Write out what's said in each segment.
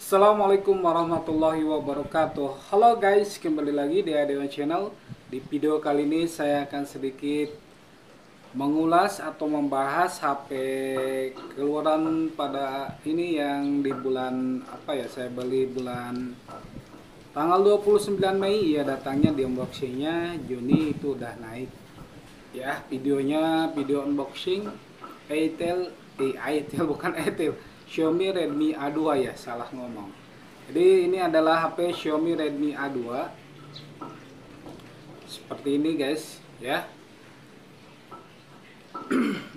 Assalamualaikum warahmatullahi wabarakatuh. Halo guys, kembali lagi di Adewan Channel. Di video kali ini saya akan sedikit mengulas atau membahas HP keluaran pada ini yang di bulan saya beli bulan tanggal 29 Mei ya, datangnya di unboxingnya Juni itu udah naik. Ya, video unboxing Itel bukan Itel, Xiaomi Redmi A2 ya, salah ngomong. Jadi ini adalah HP Xiaomi Redmi A2 seperti ini guys ya.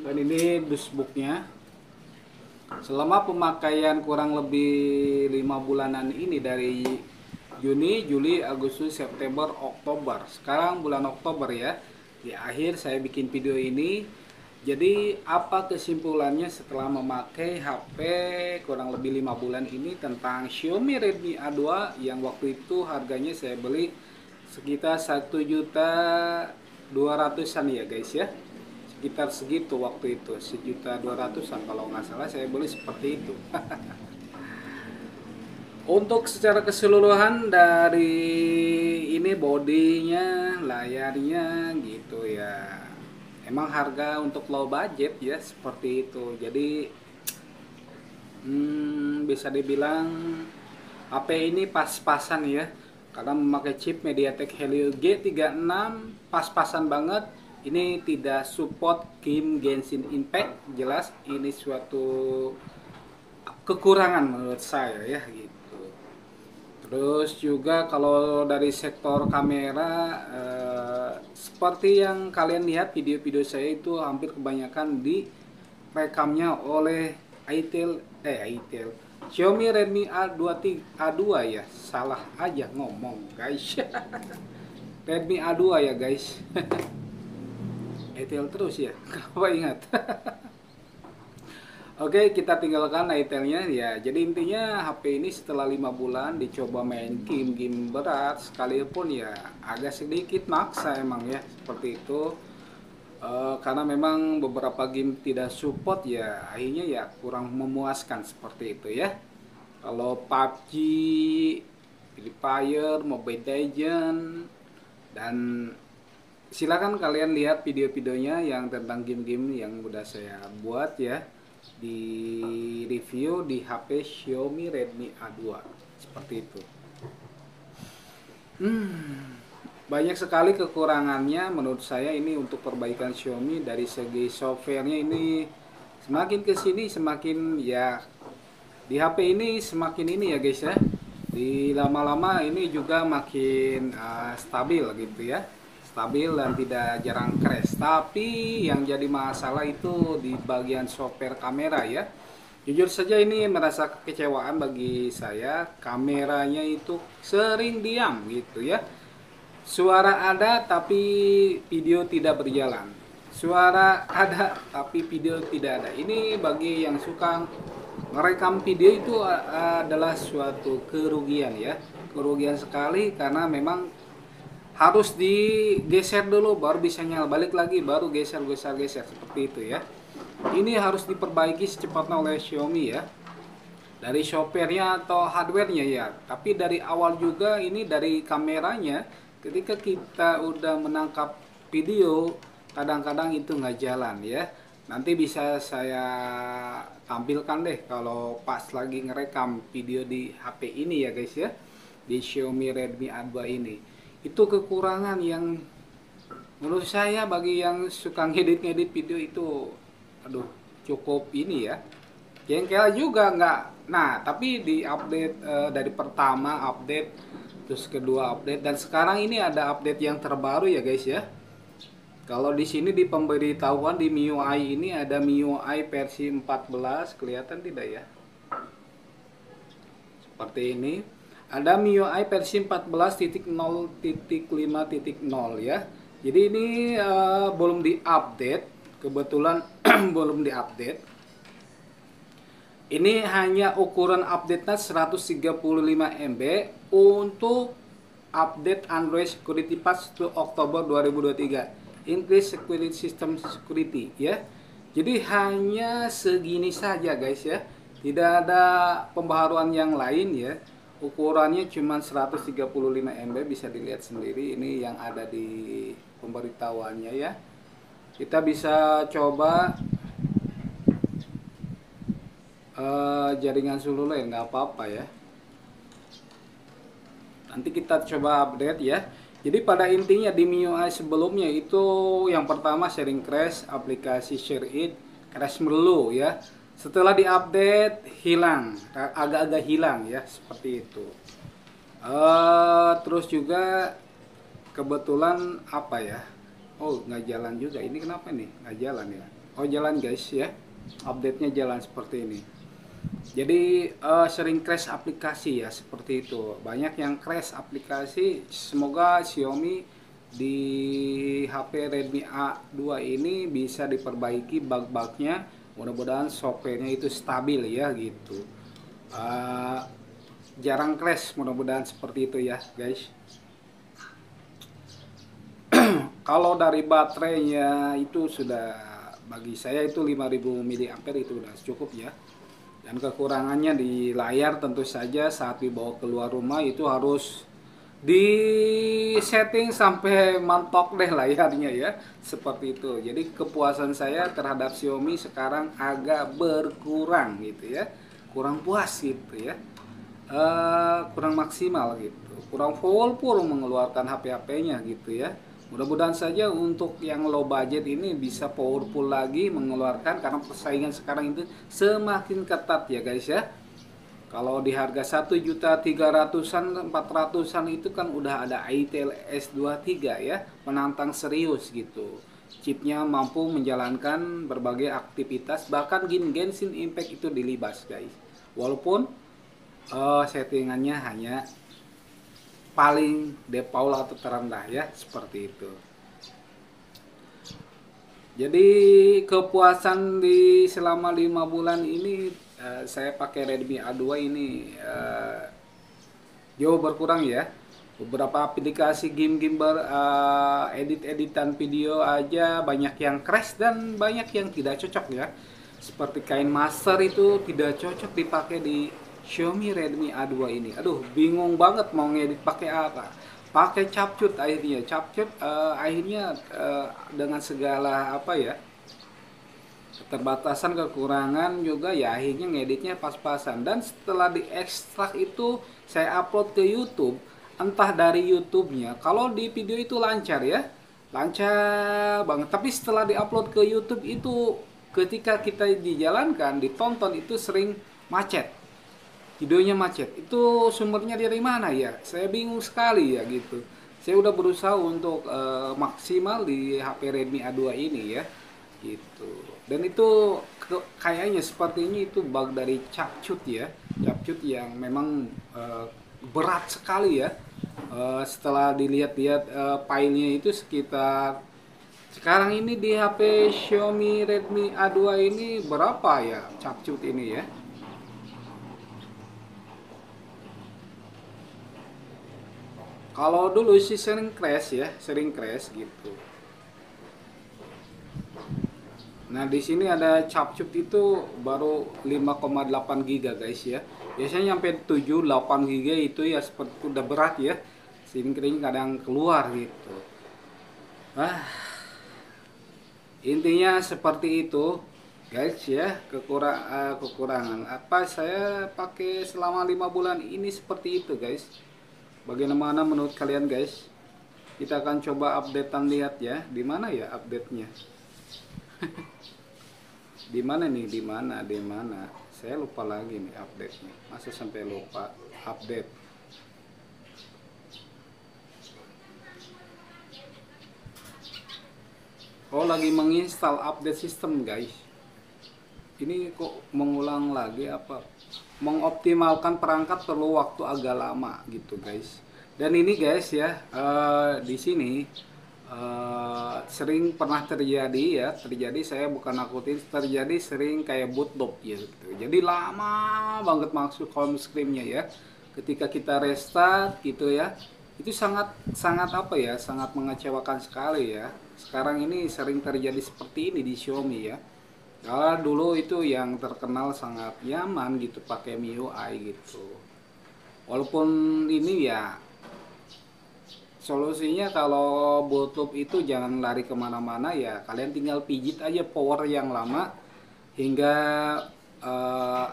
Dan ini dashboardnya. Selama pemakaian kurang lebih 5 bulanan ini, dari Juni, Juli, Agustus, September, Oktober. Sekarang bulan Oktober ya. Di akhir saya bikin video ini. Jadi apa kesimpulannya setelah memakai HP kurang lebih 5 bulan ini tentang Xiaomi Redmi A2 yang waktu itu harganya saya beli sekitar 1.200.000-an ya guys ya. Sekitar segitu waktu itu, 1.200.000-an kalau nggak salah saya beli seperti itu. Untuk secara keseluruhan dari ini bodinya, layarnya gitu ya, emang harga untuk low budget ya seperti itu. Jadi bisa dibilang HP ini pas-pasan ya, karena memakai chip MediaTek Helio G36, pas-pasan banget. Ini tidak support game Genshin Impact, jelas ini suatu kekurangan menurut saya ya gitu. Terus juga kalau dari sektor kamera, seperti yang kalian lihat video-video saya itu hampir kebanyakan direkamnya oleh Xiaomi Redmi A2 ya, salah aja ngomong guys. Redmi A2 ya guys. Itel terus ya, kenapa ingat? Oke, kita tinggalkan Itelnya ya. Jadi intinya HP ini setelah 5 bulan dicoba main game berat sekalipun ya agak sedikit maksa emang ya seperti itu. Karena memang beberapa game tidak support ya, akhirnya ya kurang memuaskan seperti itu ya. Kalau PUBG, Free Fire, Mobile Legends, dan silakan kalian lihat video-videonya yang tentang game-game yang udah saya buat ya, di review di HP Xiaomi Redmi A2 seperti itu. Banyak sekali kekurangannya menurut saya ini untuk perbaikan Xiaomi. Dari segi softwarenya ini semakin kesini semakin ya, di HP ini semakin ini ya guys ya, di lama-lama ini juga makin stabil gitu ya, stabil dan tidak jarang crash. Tapi yang jadi masalah itu di bagian software kamera ya. Jujur saja ini merasa kekecewaan bagi saya, kameranya itu sering diam gitu ya. Suara ada tapi video tidak berjalan. Suara ada tapi video tidak ada. Ini bagi yang suka merekam video itu adalah suatu kerugian ya. Kerugian sekali, karena memang harus digeser dulu baru bisa nyala, balik lagi baru geser seperti itu ya. Ini harus diperbaiki secepatnya oleh Xiaomi ya, dari softwarenya atau hardwarenya ya. Tapi dari awal juga ini dari kameranya, ketika kita udah menangkap video kadang-kadang itu nggak jalan ya. Nanti bisa saya tampilkan deh kalau pas lagi ngerekam video di HP ini ya guys ya, di Xiaomi Redmi A2 ini. Itu kekurangan yang menurut saya bagi yang suka ngedit video itu aduh cukup ini ya, jengkel juga nggak. Nah tapi di update dari pertama update, terus kedua update, dan sekarang ini ada update yang terbaru ya guys ya. Kalau di sini di pemberitahuan di MIUI ini ada MIUI versi 14, kelihatan tidak ya, seperti ini. Ada MIUI versi 14.0.5.0 ya. Jadi ini belum diupdate, kebetulan belum diupdate. Ini hanya ukuran update-nya 135 MB untuk update Android Security Patch 1 Oktober 2023. Increase Security System Security ya. Jadi hanya segini saja guys ya. Tidak ada pembaharuan yang lain ya. Ukurannya cuma 135 MB, bisa dilihat sendiri ini yang ada di pemberitahuannya ya. Kita bisa coba jaringan seluler nggak apa-apa ya. Nanti kita coba update ya. Jadi pada intinya di MIUI sebelumnya itu yang pertama sharing crash, aplikasi share it crash melulu ya. Setelah diupdate hilang, agak-agak hilang ya seperti itu. Terus juga kebetulan apa ya? Oh nggak jalan juga. Ini kenapa nih? Nggak jalan ya? Oh jalan guys ya. Update-nya jalan seperti ini. Jadi sering crash aplikasi ya seperti itu. Banyak yang crash aplikasi. Semoga Xiaomi di HP Redmi A2 ini bisa diperbaiki bug-bugnya. Mudah-mudahan softwarenya itu stabil ya gitu. Jarang crash, mudah-mudahan seperti itu ya guys. Kalau dari baterainya itu sudah, bagi saya itu 5000 mAh itu udah cukup ya. Dan kekurangannya di layar tentu saja saat dibawa keluar rumah itu harus di setting sampai mantok deh layarnya ya, seperti itu. Jadi kepuasan saya terhadap Xiaomi sekarang agak berkurang gitu ya, kurang puas gitu ya, kurang maksimal gitu, kurang full mengeluarkan HP-HP-nya gitu ya. Mudah-mudahan saja untuk yang low budget ini bisa powerful lagi mengeluarkan, karena persaingan sekarang itu semakin ketat ya guys ya. Kalau di harga 1.300.000-an, 400-an itu kan udah ada Itel S23 ya, menantang serius gitu. Chipnya mampu menjalankan berbagai aktivitas, bahkan Genshin Impact itu dilibas guys. Walaupun settingannya hanya paling default atau terendah ya, seperti itu. Jadi kepuasan di selama 5 bulan ini saya pakai Redmi A2 ini jauh berkurang ya. Beberapa aplikasi game-game edit-editan video aja banyak yang crash dan banyak yang tidak cocok ya. Seperti kain master itu tidak cocok dipakai di Xiaomi Redmi A2 ini. Aduh, bingung banget mau ngedit pakai apa. Pakai CapCut akhirnya. CapCut akhirnya dengan segala apa ya, keterbatasan, kekurangan juga ya, akhirnya ngeditnya pas-pasan. Dan setelah diekstrak itu saya upload ke YouTube, entah dari YouTube-nya. Kalau di video itu lancar ya, lancar banget. Tapi setelah diupload ke YouTube itu ketika kita dijalankan, ditonton itu sering macet. Videonya macet. Itu sumbernya dari mana ya? Saya bingung sekali ya gitu. Saya udah berusaha untuk maksimal di HP Redmi A2 ini ya. Gitu. Dan itu kayaknya sepertinya itu bug dari CapCut ya. CapCut yang memang berat sekali ya. Setelah dilihat-lihat filenya itu sekitar, sekarang ini di HP Xiaomi Redmi A2 ini berapa ya CapCut ini ya? Kalau dulu sih sering crash ya, sering crash gitu. Nah, di sini ada CapCut itu baru 5,8 GB guys ya. Biasanya sampai 7 8 GB itu ya seperti udah berat ya. Kering kadang keluar gitu. Intinya seperti itu guys ya, kekurangan apa saya pakai selama 5 bulan ini seperti itu guys. Bagaimana menurut kalian guys? Kita akan coba updatean, lihat ya. Di mana ya update-nya? Di mana nih? Di mana? Di mana? Saya lupa lagi nih update-nya. Masa sampai lupa update? Oh, lagi menginstal update sistem guys. Ini kok mengulang lagi apa? Mengoptimalkan perangkat perlu waktu agak lama gitu guys. Dan ini guys ya, di sini sering pernah terjadi ya, saya bukan nakutin, terjadi sering kayak bootloop ya gitu. Jadi lama banget masuk home screen-nya ya. Ketika kita restart gitu ya, itu sangat apa ya, sangat mengecewakan sekali ya. Sekarang ini sering terjadi seperti ini di Xiaomi ya. Kalau dulu itu yang terkenal sangat nyaman gitu pakai MIUI gitu. Walaupun ini ya solusinya kalau Bluetooth itu jangan lari kemana-mana ya, kalian tinggal pijit aja power yang lama hingga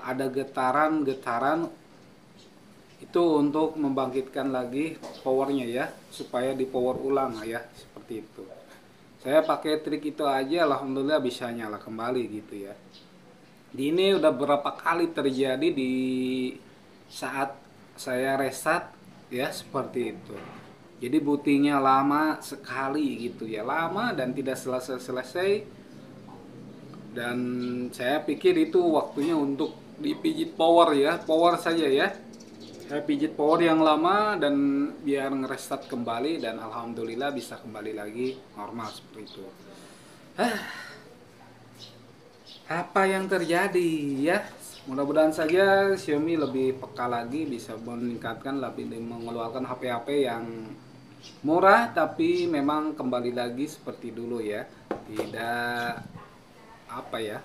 ada getaran-getaran itu untuk membangkitkan lagi powernya ya, supaya di power ulang ya, seperti itu. Saya pakai trik itu aja, alhamdulillah bisa nyala kembali gitu ya. Di ini udah berapa kali terjadi di saat saya reset ya, seperti itu. Jadi bootingnya lama sekali gitu ya, lama dan tidak selesai-selesai. Dan saya pikir itu waktunya untuk dipijit power ya, power saja ya. Saya pijit power yang lama dan biar ngerestart kembali, dan alhamdulillah bisa kembali lagi normal seperti itu. Apa yang terjadi ya? Mudah-mudahan saja Xiaomi lebih peka lagi, bisa meningkatkan lebih, mengeluarkan HP-HP yang murah tapi memang kembali lagi seperti dulu ya. Tidak apa ya?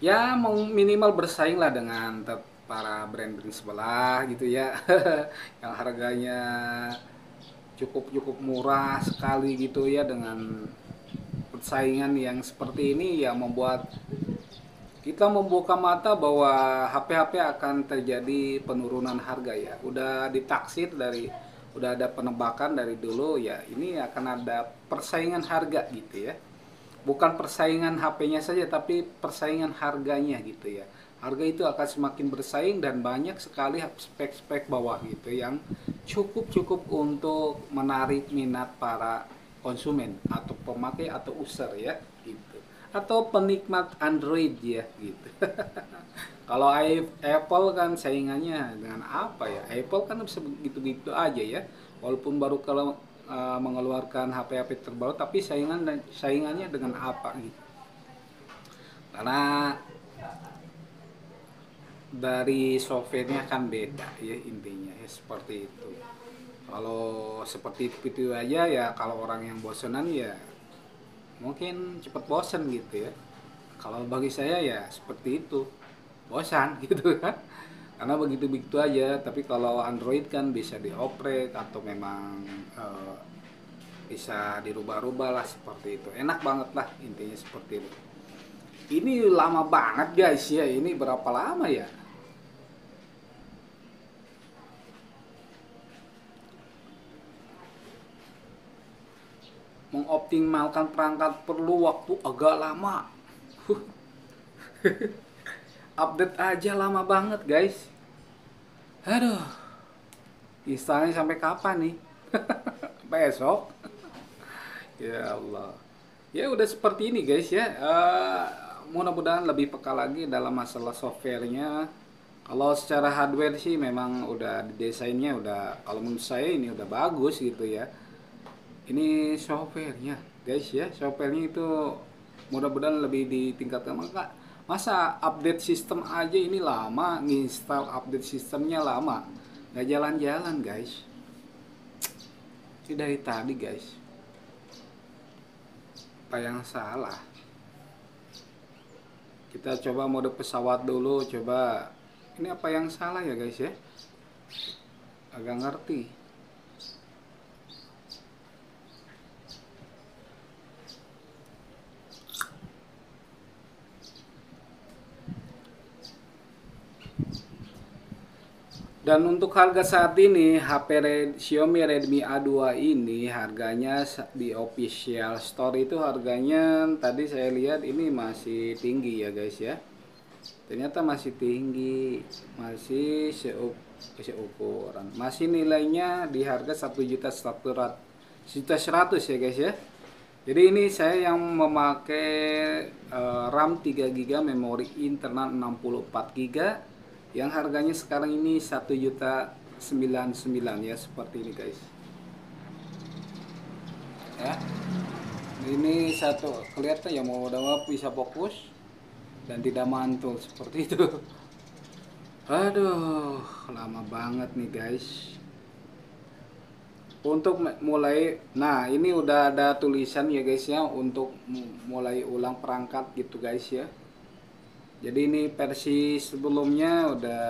Ya minimal bersaing lah dengan para brand-brand sebelah gitu ya. Yang harganya cukup murah sekali gitu ya, dengan persaingan yang seperti ini ya membuat kita membuka mata bahwa HP-HP akan terjadi penurunan harga ya. Udah ditaksir dari, udah ada penebakan dari dulu ya, ini akan ada persaingan harga gitu ya. Bukan persaingan HP-nya saja tapi persaingan harganya gitu ya. Harga itu akan semakin bersaing dan banyak sekali spek-spek bawah gitu yang cukup untuk menarik minat para konsumen atau pemakai atau user ya gitu, atau penikmat Android ya gitu. Kalau Apple kan saingannya dengan apa ya? Apple kan bisa begitu-begitu aja ya. Walaupun baru kalau mengeluarkan HP-HP terbaru, tapi saingannya dengan apa gitu. Karena dari softwarenya kan beda ya, intinya ya seperti itu. Kalau seperti itu aja ya, kalau orang yang bosenan ya mungkin cepat bosan gitu ya. Kalau bagi saya ya seperti itu, bosan gitu kan, karena begitu-begitu aja. Tapi kalau Android kan bisa dioprek atau memang bisa dirubah-rubah lah, seperti itu. Enak banget lah intinya seperti itu. Ini lama banget guys ya, ini berapa lama ya? Mengoptimalkan perangkat perlu waktu agak lama. Update aja lama banget guys. Aduh, instalnya sampai kapan nih? Besok. Ya Allah. Ya udah seperti ini guys ya. Mudah-mudahan lebih peka lagi dalam masalah softwarenya. Kalau secara hardware sih memang udah desainnya udah, kalau menurut saya ini udah bagus gitu ya. Ini softwarenya guys ya, softwarenya itu mudah-mudahan lebih ditingkatkan. Masa update sistem aja ini lama, nginstal update sistemnya lama, nggak jalan-jalan guys. Ini dari tadi guys, apa yang salah? Kita coba mode pesawat dulu, coba. Ini apa yang salah ya guys ya? Agak ngerti. Dan untuk harga saat ini Xiaomi Redmi A2 ini harganya di official store itu harganya tadi saya lihat ini masih tinggi ya guys ya. Ternyata masih tinggi, masih seukuran. Masih nilainya di harga 1.100.100 ya guys ya. Jadi ini saya yang memakai RAM 3 GB, memori internal 64 GB, yang harganya sekarang ini 1.099.000 ya, seperti ini guys ya. Ini satu kelihatan ya, mau udah bisa fokus dan tidak mantul seperti itu. Aduh, lama banget nih guys. untuk mulai, nah ini udah ada tulisan ya guys ya, untuk mulai ulang perangkat gitu guys ya. Jadi ini versi sebelumnya udah,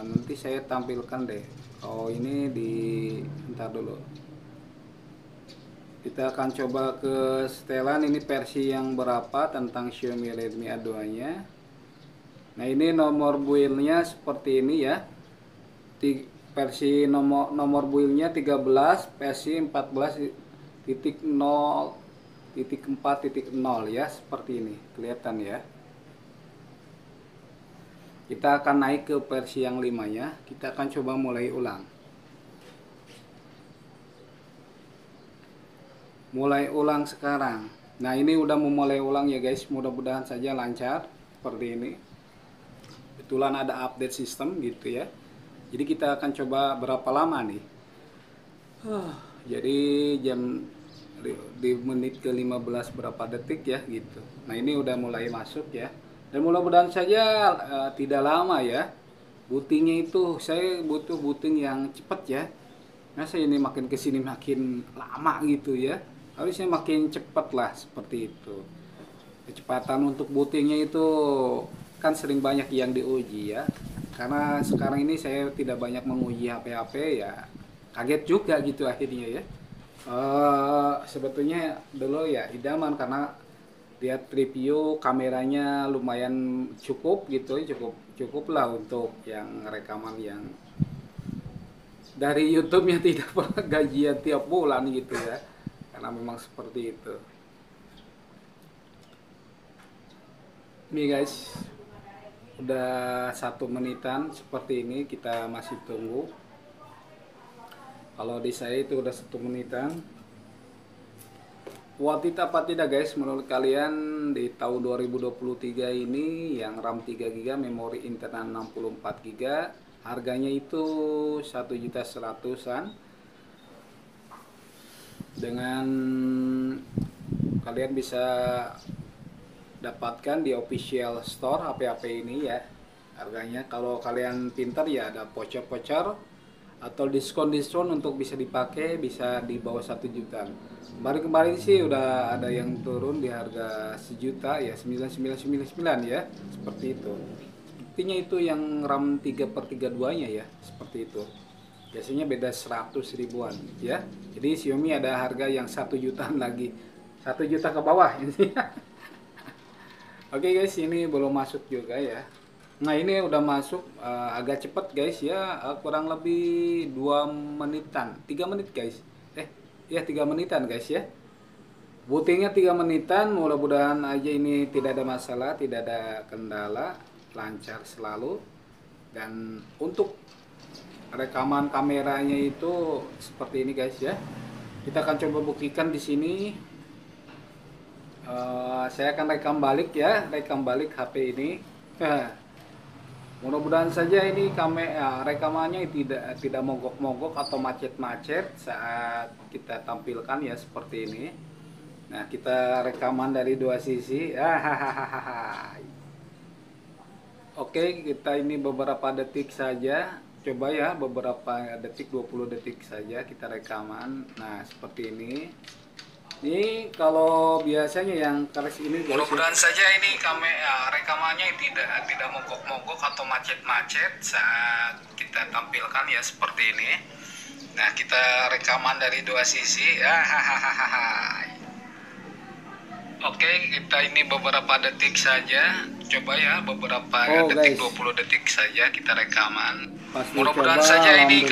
nanti saya tampilkan deh. Oh ini di, ntar dulu. Kita akan coba ke setelan ini versi yang berapa tentang Xiaomi Redmi A2 nya. Nah ini nomor build-nya seperti ini ya. Versi nomor build-nya 13, versi 14.0.4.0 ya, seperti ini. Kelihatan ya. Kita akan naik ke versi yang 5 ya. Kita akan coba mulai ulang. Mulai ulang sekarang. Nah ini udah memulai ulang ya guys, mudah-mudahan saja lancar seperti ini. Kebetulan ada update sistem gitu ya. Jadi kita akan coba berapa lama nih. Jadi jam di menit ke 15 berapa detik ya gitu. Nah ini udah mulai masuk ya. Dan mudah-mudahan saja tidak lama ya. Bootingnya itu saya butuh booting yang cepat ya. Masa ini makin kesini makin lama gitu ya. Harusnya makin cepat lah seperti itu. Kecepatan untuk bootingnya itu kan sering banyak yang diuji ya. Karena sekarang ini saya tidak banyak menguji HP-HP ya. Kaget juga gitu akhirnya ya. Sebetulnya dulu ya idaman karena lihat review kameranya lumayan cukup gitu, cukup lah untuk yang rekaman yang dari YouTube-nya tidak pernah gajian tiap bulan gitu ya. Karena memang seperti itu. Ini guys, udah 1 menitan seperti ini, kita masih tunggu. Kalau di saya itu udah 1 menitan. Worth it apa tidak guys menurut kalian di tahun 2023 ini yang RAM 3GB, memori internal 64GB, harganya itu 1.100.000-an. Dengan kalian bisa dapatkan di official store HP-HP ini ya. Harganya kalau kalian pintar ya ada voucher-voucher atau diskon-diskon untuk bisa dipakai, bisa di bawah 1 juta. Kemarin sih udah ada yang turun di harga 1 juta ya, 9999 ya, seperti itu. Sepertinya itu yang RAM 3/32 nya ya, seperti itu. Biasanya beda 100 ribuan ya. Jadi Xiaomi ada harga yang 1 jutaan lagi, 1 juta ke bawah ini. Oke guys, ini belum masuk juga ya. Nah ini udah masuk, agak cepet guys ya, kurang lebih 2 menitan, 3 menit guys. Ya 3 menitan guys ya. Bootingnya 3 menitan, mudah-mudahan aja ini tidak ada masalah, tidak ada kendala, lancar selalu. Dan untuk rekaman kameranya itu seperti ini guys ya. Kita akan coba buktikan di sini. Saya akan rekam balik ya, rekam balik HP ini. Mudah-mudahan saja ini rekamannya tidak mogok-mogok atau macet-macet saat kita tampilkan ya, seperti ini. Nah kita rekaman dari 2 sisi. Oke, kita ini beberapa detik saja. Coba ya, beberapa detik, 20 detik saja kita rekaman. Nah seperti ini. Ini kalau biasanya yang keras ini guys, mudah-mudahan saja ini rekamannya tidak mogok-mogok atau macet-macet saat kita tampilkan ya, seperti ini. Nah kita rekaman dari 2 sisi. Oke, kita ini beberapa detik saja. Coba ya, beberapa detik, guys. 20 detik saja kita rekaman. Mudah-mudahan saja ini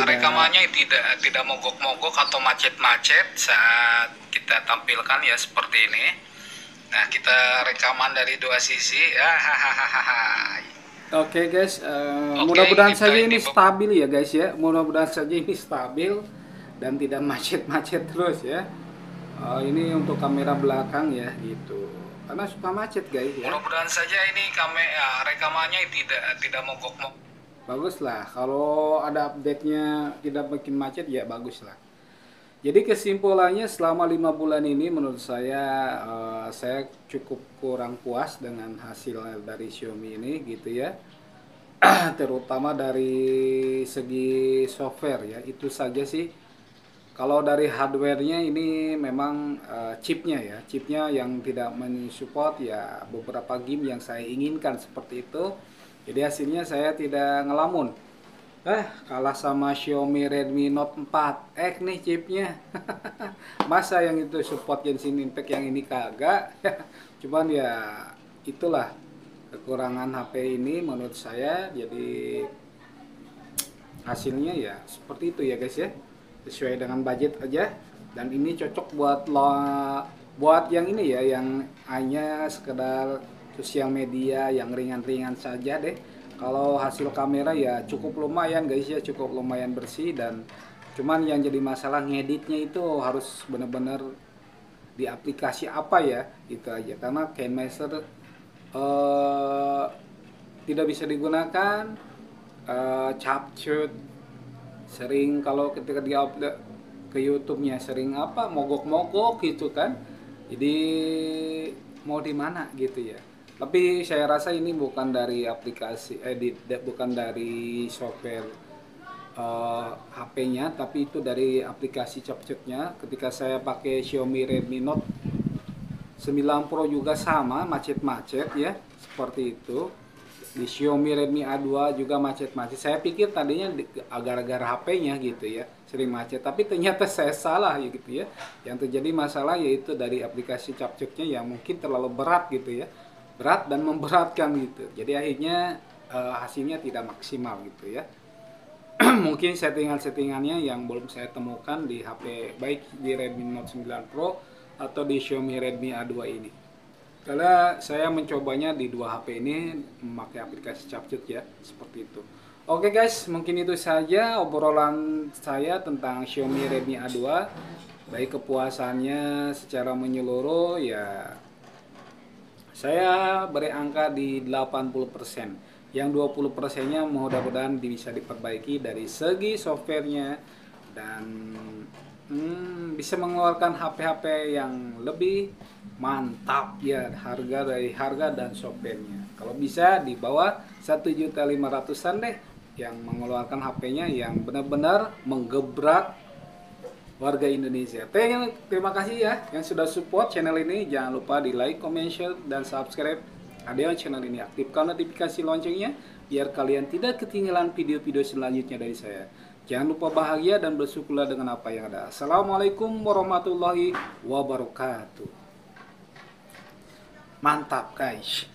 rekamannya tidak mogok-mogok atau macet-macet saat kita tampilkan ya, seperti ini. Nah kita rekaman dari 2 sisi. Oke guys, mudah-mudahan saja ini stabil ya guys ya. Mudah-mudahan saja ini stabil dan tidak macet-macet terus ya. Ini untuk kamera belakang ya gitu, karena suka macet guys ya. Mudah-mudahan saja ini rekamannya tidak mogok-mogok. Bagus lah, kalau ada update-nya tidak bikin macet ya bagus lah. Jadi kesimpulannya selama 5 bulan ini menurut saya cukup kurang puas dengan hasil dari Xiaomi ini gitu ya. Terutama dari segi software ya, itu saja sih. Kalau dari hardware-nya ini memang chipnya ya, chipnya yang tidak mensupport ya beberapa game yang saya inginkan seperti itu. Jadi hasilnya saya tidak ngelamun. Kalah sama Xiaomi Redmi Note 4 nih chipnya. Masa yang itu support Genshin Impact, yang ini kagak. Cuman ya itulah kekurangan HP ini menurut saya. Jadi hasilnya ya seperti itu ya guys ya, sesuai dengan budget aja. Dan ini cocok buat yang ini ya, yang hanya sekedar sosial media yang ringan-ringan saja deh. Kalau hasil kamera ya cukup lumayan guys ya, cukup lumayan bersih. Dan cuman yang jadi masalah ngeditnya itu harus bener-bener di aplikasi apa ya, itu aja. Karena KineMaster tidak bisa digunakan. Capcut sering, kalau ketika di upload ke YouTube-nya sering mogok-mogok gitu kan. Jadi mau di mana gitu ya. Tapi saya rasa ini bukan dari aplikasi bukan dari software HP-nya, tapi itu dari aplikasi Capcut-nya. Ketika saya pakai Xiaomi Redmi Note 9 Pro juga sama, macet-macet ya, seperti itu. Di Xiaomi Redmi A2 juga macet-macet. Saya pikir tadinya gara-gara HP-nya gitu ya, sering macet, tapi ternyata saya salah ya gitu ya. Yang terjadi masalah yaitu dari aplikasi Capcut-nya yang mungkin terlalu berat gitu ya, berat dan memberatkan gitu. Jadi akhirnya hasilnya tidak maksimal gitu ya. Mungkin settingan-settingannya yang belum saya temukan di HP, baik di Redmi Note 9 Pro atau di Xiaomi Redmi A2 ini. Karena saya mencobanya di dua HP ini memakai aplikasi Capcut ya, seperti itu. Oke guys, mungkin itu saja obrolan saya tentang Xiaomi Redmi A2. Baik kepuasannya secara menyeluruh ya, saya beri angka di 80%. Yang 20%-nya mudah-mudahan bisa diperbaiki dari segi softwarenya dan bisa mengeluarkan HP-HP yang lebih mantap ya, harga dan softwarenya. Kalau bisa di bawah 1.500.000-an deh, yang mengeluarkan HP-nya yang benar-benar menggebrak warga Indonesia. Terima kasih ya yang sudah support channel ini. Jangan lupa di like, comment, share, dan subscribe Adeon channel ini. Aktifkan notifikasi loncengnya biar kalian tidak ketinggalan video-video selanjutnya dari saya. Jangan lupa bahagia dan bersyukurlah dengan apa yang ada. Assalamualaikum warahmatullahi wabarakatuh. Mantap guys.